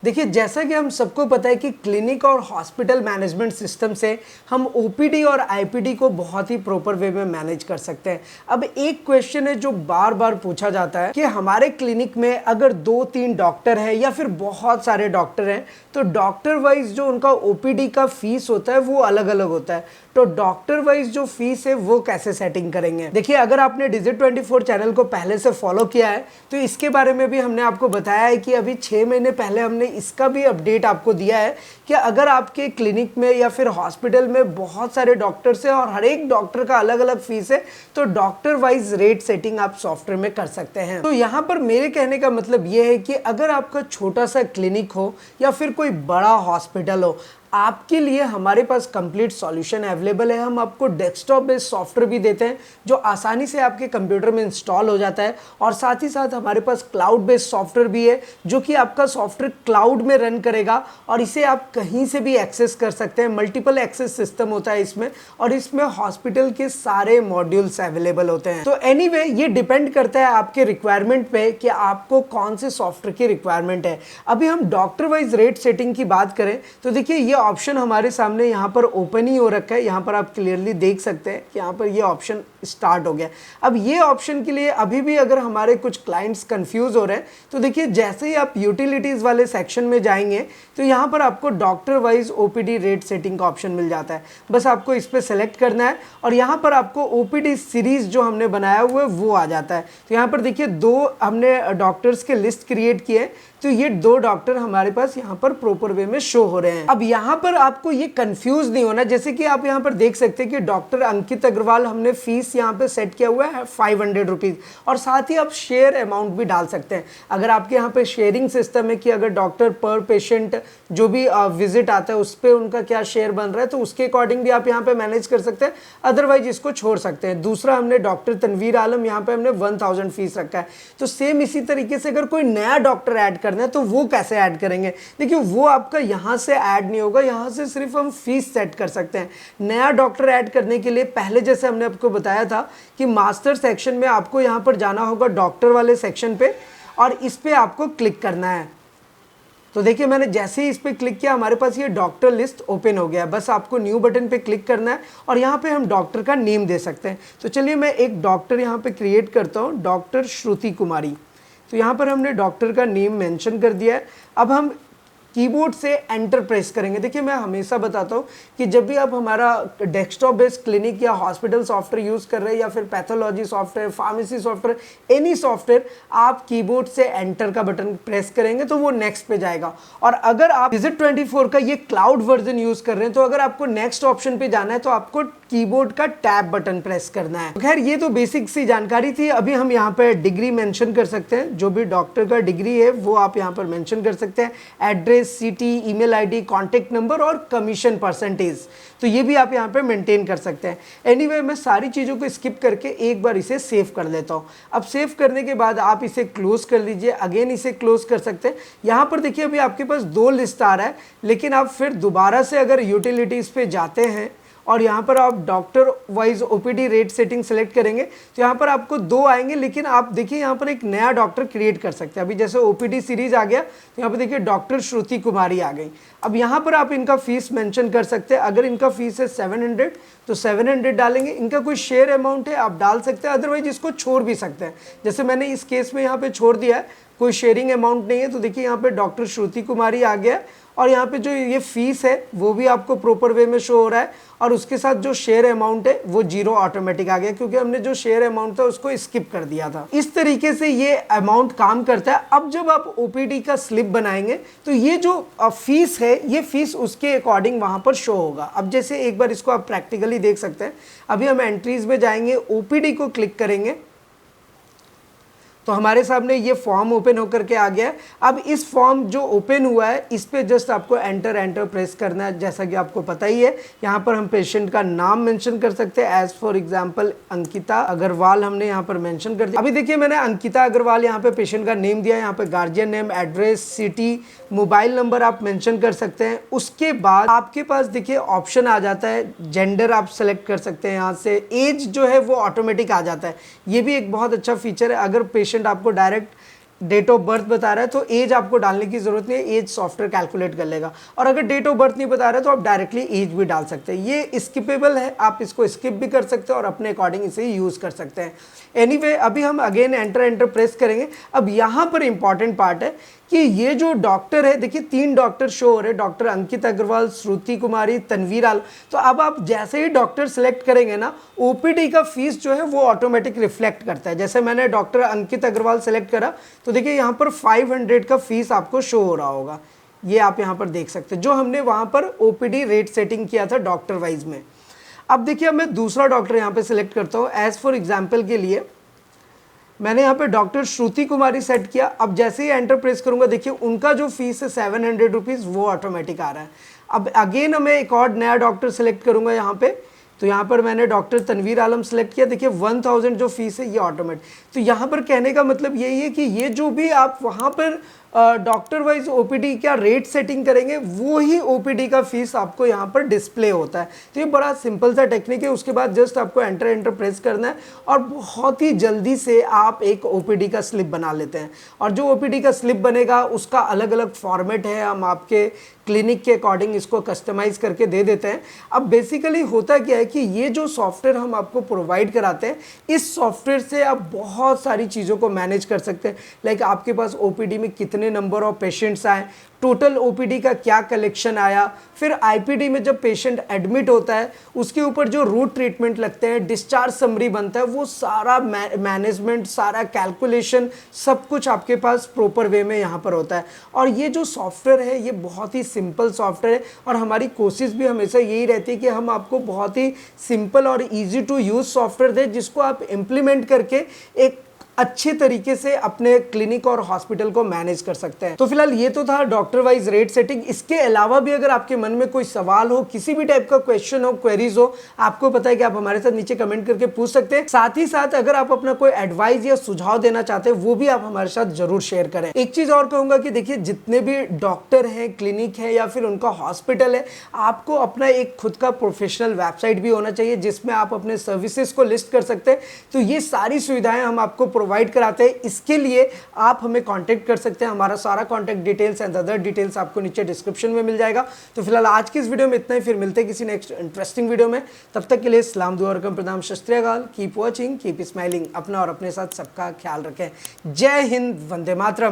देखिए, जैसा कि हम सबको पता है कि क्लिनिक और हॉस्पिटल मैनेजमेंट सिस्टम से हम ओपीडी और आईपीडी को बहुत ही प्रॉपर वे में मैनेज कर सकते हैं। अब एक क्वेश्चन है जो बार बार पूछा जाता है कि हमारे क्लिनिक में अगर 2-3 डॉक्टर हैं या फिर बहुत सारे डॉक्टर हैं तो डॉक्टर वाइज जो उनका ओपीडी का फीस होता है वो अलग अलग होता है। तो डॉक्टर वाइज जो फीस है वो कैसे सेटिंग करेंगे। देखिए, अगर आपने डिजिट24 चैनल को पहले से फॉलो किया है तो इसके बारे में भी हमने आपको बताया है कि अभी 6 महीने पहले हमने इसका भी अपडेट आपको दिया है कि अगर आपके क्लिनिक में या फिर हॉस्पिटल में बहुत सारे डॉक्टर्स हैं और हर एक डॉक्टर का अलग अलग फीस है तो डॉक्टर वाइज रेट सेटिंग आप सॉफ्टवेयर में कर सकते हैं। तो यहाँ पर मेरे कहने का मतलब ये है कि अगर आपका छोटा सा क्लिनिक हो या फिर कोई बड़ा हॉस्पिटल हो, आपके लिए हमारे पास कंप्लीट सॉल्यूशन अवेलेबल है। हम आपको डेस्कटॉप बेस्ड सॉफ्टवेयर भी देते हैं जो आसानी से आपके कंप्यूटर में इंस्टॉल हो जाता है, और साथ ही साथ हमारे पास क्लाउड बेस्ड सॉफ्टवेयर भी है जो कि आपका सॉफ्टवेयर क्लाउड में रन करेगा और इसे आप कहीं से भी एक्सेस कर सकते हैं। मल्टीपल एक्सेस सिस्टम होता है इसमें, और इसमें हॉस्पिटल के सारे मॉड्यूल्स अवेलेबल होते हैं। तो एनीवे, ये डिपेंड करता है आपके रिक्वायरमेंट पे कि आपको कौन से सॉफ्टवेयर की रिक्वायरमेंट है। अभी हम डॉक्टर वाइज रेट सेटिंग की बात करें तो देखिए, ये ऑप्शन हमारे सामने यहाँ पर ओपन ही हो रखा है। यहाँ पर आप क्लियरली देख सकते हैं कि यहाँ पर ये ऑप्शन स्टार्ट हो गया। अब ये ऑप्शन के लिए अभी भी अगर हमारे कुछ क्लाइंट्स कंफ्यूज हो रहे हैं तो देखिए, जैसे ही आप यूटिलिटीज वाले सेक्शन में जाएंगे तो यहाँ पर आपको doctor wise OPD rate setting का ऑप्शन मिल जाता है। बस आपको इस पर सेलेक्ट करना है और यहाँ पर आपको ओपीडी सीरीज जो हमने बनाया हुआ है वो आ जाता है। तो यहाँ पर देखिए, 2 हमने डॉक्टर्स के लिस्ट क्रिएट किए, तो ये 2 डॉक्टर हमारे पास यहाँ पर प्रॉपर वे में शो हो रहे हैं। अब यहाँ पर आपको ये कंफ्यूज नहीं होना, जैसे कि आप यहाँ पर देख सकते हैं कि डॉक्टर अंकित अग्रवाल हमने फीस यहाँ पे सेट किया हुआ है 500 रुपीज, और साथ ही आप शेयर अमाउंट भी डाल सकते हैं। अगर आपके यहाँ पे शेयरिंग सिस्टम है कि अगर डॉक्टर पर पेशेंट जो भी विजिट आता है उस पर उनका क्या शेयर बन रहा है तो उसके अकॉर्डिंग भी आप यहाँ पे मैनेज कर सकते हैं, अदरवाइज इसको छोड़ सकते हैं। दूसरा, हमने डॉक्टर तनवीर आलम यहाँ पे हमने 1000 फीस रखा है। तो सेम इसी तरीके से अगर कोई नया डॉक्टर ऐड करना है तो वो कैसे ऐड करेंगे। देखिए, वो आपका यहाँ से ऐड नहीं होगा, यहाँ से सिर्फ हम फीस सेट कर सकते हैं। नया डॉक्टर ऐड करने के लिए पहले जैसे हमने आपको बताया था कि मास्टर सेक्शन में आपको यहाँ पर जाना होगा डॉक्टर वाले सेक्शन पे और इस पे आपको क्लिक करना है। तो देखिए, मैंने जैसे ही इस पर क्लिक किया हमारे पास ये डॉक्टर लिस्ट ओपन हो गया। बस आपको न्यू बटन पे क्लिक करना है और यहाँ पे हम डॉक्टर का नेम दे सकते हैं। तो चलिए, मैं एक डॉक्टर यहाँ पे क्रिएट करता हूँ, डॉक्टर श्रुति कुमारी। तो यहाँ पर हमने डॉक्टर का नेम मेंशन कर दिया है। अब हम कीबोर्ड से एंटर प्रेस करेंगे। देखिए, मैं हमेशा बताता हूँ कि जब भी आप हमारा डेस्कटॉप बेस्ड क्लिनिक या हॉस्पिटल सॉफ्टवेयर यूज़ कर रहे हैं या फिर pathology software, pharmacy software, any software, आप कीबोर्ड से एंटर का बटन प्रेस करेंगे तो वो नेक्स्ट पे जाएगा। और अगर आप डिजिट24 का ये क्लाउड वर्जन यूज़ कर रहे हैं तो अगर आपको नेक्स्ट ऑप्शन पे जाना है तो आपको कीबोर्ड का टैब बटन प्रेस करना है। तो खैर, ये तो बेसिक सी जानकारी थी। अभी हम यहाँ पे डिग्री मेंशन कर सकते हैं, जो भी डॉक्टर का डिग्री है वो आप यहाँ पर मेंशन कर सकते हैं। Address, city, email ID, contact number और कमीशन परसेंटेज, तो ये भी आप यहाँ पे मेंटेन कर सकते हैं। एनीवे, मैं सारी चीज़ों को स्किप करके एक बार इसे सेव कर लेता हूँ। अब सेव करने के बाद आप इसे क्लोज कर लीजिए, अगेन इसे क्लोज कर सकते हैं। यहाँ पर देखिए, अभी आपके पास 2 लिस्ट आ रहा है, लेकिन आप फिर दोबारा से अगर यूटिलिटीज़ पे जाते हैं और यहाँ पर आप doctor wise OPD rate setting select करेंगे तो यहाँ पर आपको 2 आएंगे, लेकिन आप देखिए यहाँ पर एक नया डॉक्टर क्रिएट कर सकते हैं। अभी जैसे ओपीडी सीरीज आ गया तो यहाँ पर देखिए डॉक्टर श्रुति कुमारी आ गई। अब यहाँ पर आप इनका फीस मेंशन कर सकते हैं। अगर इनका फीस है 700 तो 700 डालेंगे। इनका कोई शेयर अमाउंट है आप डाल सकते हैं, अदरवाइज इसको छोड़ भी सकते हैं। जैसे मैंने इस केस में यहाँ पे छोड़ दिया है, कोई शेयरिंग अमाउंट नहीं है, तो देखिए यहाँ पे डॉक्टर श्रुति कुमारी आ गया और यहाँ पे जो ये फीस है वो भी आपको प्रॉपर वे में शो हो रहा है, और उसके साथ जो शेयर अमाउंट है वो 0 ऑटोमेटिक आ गया क्योंकि हमने जो शेयर अमाउंट था उसको स्किप कर दिया था। इस तरीके से ये अमाउंट काम करता है। अब जब आप ओपीडी का स्लिप बनाएंगे तो ये जो फीस है ये फीस उसके अकॉर्डिंग वहां पर शो होगा। अब जैसे एक बार इसको आप प्रैक्टिकली देख सकते हैं। अभी हम एंट्रीज में जाएंगे, ओपीडी को क्लिक करेंगे तो हमारे सामने ये फॉर्म ओपन होकर के आ गया है। अब इस फॉर्म जो ओपन हुआ है इस पे जस्ट आपको एंटर प्रेस करना है। जैसा कि आपको पता ही है, यहाँ पर हम पेशेंट का नाम मेंशन कर सकते हैं। As for example Ankita Agarwal हमने यहाँ पर मेंशन कर दिया। अभी देखिए, मैंने अंकिता अग्रवाल यहाँ पे पेशेंट का नेम दिया है। यहाँ पे guardian name, address, city, mobile number आप मेंशन कर सकते हैं। उसके बाद आपके पास देखिए ऑप्शन आ जाता है, जेंडर आप सेलेक्ट कर सकते हैं। यहाँ से एज जो है वो ऑटोमेटिक आ जाता है। ये भी एक बहुत अच्छा फीचर है। अगर पेशेंट आपको डायरेक्ट डेट ऑफ बर्थ बता रहा है तो एज आपको डालने की जरूरत नहीं है, एज सॉफ्टवेयर कैलकुलेट कर लेगा। और अगर डेट ऑफ बर्थ नहीं बता रहा है तो आप डायरेक्टली एज भी डाल सकते हैं। ये स्किपेबल है, आप इसको स्किप भी कर सकते हैं और अपने अकॉर्डिंग इसे यूज कर सकते हैं। एनीवे अभी हम अगेन एंटर प्रेस करेंगे। अब यहाँ पर इंपॉर्टेंट पार्ट है कि ये जो डॉक्टर है, देखिए 3 डॉक्टर शो हो रहे हैं, डॉक्टर अंकित अग्रवाल, श्रुति कुमारी, तनवीर आलम। तो अब आप जैसे ही डॉक्टर सेलेक्ट करेंगे ना, ओपीडी का फीस जो है वो ऑटोमेटिक रिफ्लेक्ट करता है। जैसे मैंने डॉक्टर अंकित अग्रवाल सेलेक्ट करा तो देखिए यहाँ पर 500 का फीस आपको शो हो रहा होगा, ये आप यहाँ पर देख सकते हैं, जो हमने वहाँ पर ओपीडी रेट सेटिंग किया था डॉक्टर वाइज में। अब देखिए मैं दूसरा डॉक्टर यहाँ पे सिलेक्ट करता हूँ। एज फॉर एग्जाम्पल के लिए मैंने यहाँ पे डॉक्टर श्रुति कुमारी सेट किया। अब जैसे ही एंटर प्रेस करूंगा, देखिए उनका जो फीस है 700 रुपीज़ वो ऑटोमेटिक आ रहा है। अब अगेन मैं एक और नया डॉक्टर सेलेक्ट करूंगा यहाँ पे, तो यहाँ पर मैंने डॉक्टर तनवीर आलम सेलेक्ट किया। देखिए 1000 जो फीस है ये ऑटोमेटिक। तो यहाँ पर कहने का मतलब यही है कि ये जो भी आप वहाँ पर डॉक्टर वाइज ओपीडी का रेट सेटिंग करेंगे वो ही ओपीडी का फीस आपको यहाँ पर डिस्प्ले होता है। तो ये बड़ा सिंपल सा टेक्निक है। उसके बाद जस्ट आपको एंटर प्रेस करना है और बहुत ही जल्दी से आप एक ओपीडी का स्लिप बना लेते हैं। और जो ओपीडी का स्लिप बनेगा उसका अलग अलग फॉर्मेट है, हम आपके क्लिनिक के अकॉर्डिंग इसको कस्टमाइज करके दे देते हैं। अब बेसिकली होता क्या है कि ये जो सॉफ्टवेयर हम आपको प्रोवाइड कराते हैं, इस सॉफ्टवेयर से आप बहुत सारी चीज़ों को मैनेज कर सकते हैं। लाइक आपके पास ओपीडी में कितने नंबर ऑफ पेशेंट्स आए, टोटल ओपीडी का क्या कलेक्शन आया, फिर आईपीडी में जब पेशेंट एडमिट होता है उसके ऊपर जो रूट ट्रीटमेंट लगते हैं, डिस्चार्ज समरी बनता है, वो सारा मैनेजमेंट, सारा कैलकुलेशन, सब कुछ आपके पास प्रॉपर वे में यहाँ पर होता है। और ये जो सॉफ्टवेयर है ये बहुत ही सिंपल सॉफ्टवेयर है और हमारी कोशिश भी हमेशा यही रहती है कि हम आपको बहुत ही सिंपल और ईजी टू यूज सॉफ्टवेयर दें, जिसको आप इम्प्लीमेंट करके एक अच्छे तरीके से अपने क्लिनिक और हॉस्पिटल को मैनेज कर सकते हैं। तो फिलहाल ये तो था डॉक्टर वाइज रेट सेटिंग। इसके अलावा भी अगर आपके मन में कोई सवाल हो, किसी भी टाइप का क्वेश्चन हो, क्वेरीज हो, आपको पता है कि आप हमारे साथ नीचे कमेंट करके पूछ सकते हैं। साथ ही साथ अगर आप अपना कोई एडवाइस या सुझाव देना चाहते हैं वो भी आप हमारे साथ जरूर शेयर करें। एक चीज और कहूंगा कि देखिए जितने भी डॉक्टर हैं, क्लिनिक है या फिर उनका हॉस्पिटल है, आपको अपना एक खुद का प्रोफेशनल वेबसाइट भी होना चाहिए जिसमें आप अपने सर्विसेज को लिस्ट कर सकते हैं। तो ये सारी सुविधाएं हम आपको प्रोवाइड कराते हैं। इसके लिए आप हमें कांटेक्ट कर सकते हैं। हमारा सारा contact details and other details आपको नीचे डिस्क्रिप्शन में मिल जाएगा। तो फिलहाल आज की इस वीडियो में इतना ही, फिर मिलते हैं किसी नेक्स्ट इंटरेस्टिंग वीडियो में। तब तक के लिए सलाम, दुआ और प्रणाम, शत श्री अकाल। Keep watching, keep smiling. अपना और अपने साथ सबका ख्याल रखें। जय हिंद, वंदे मातरम।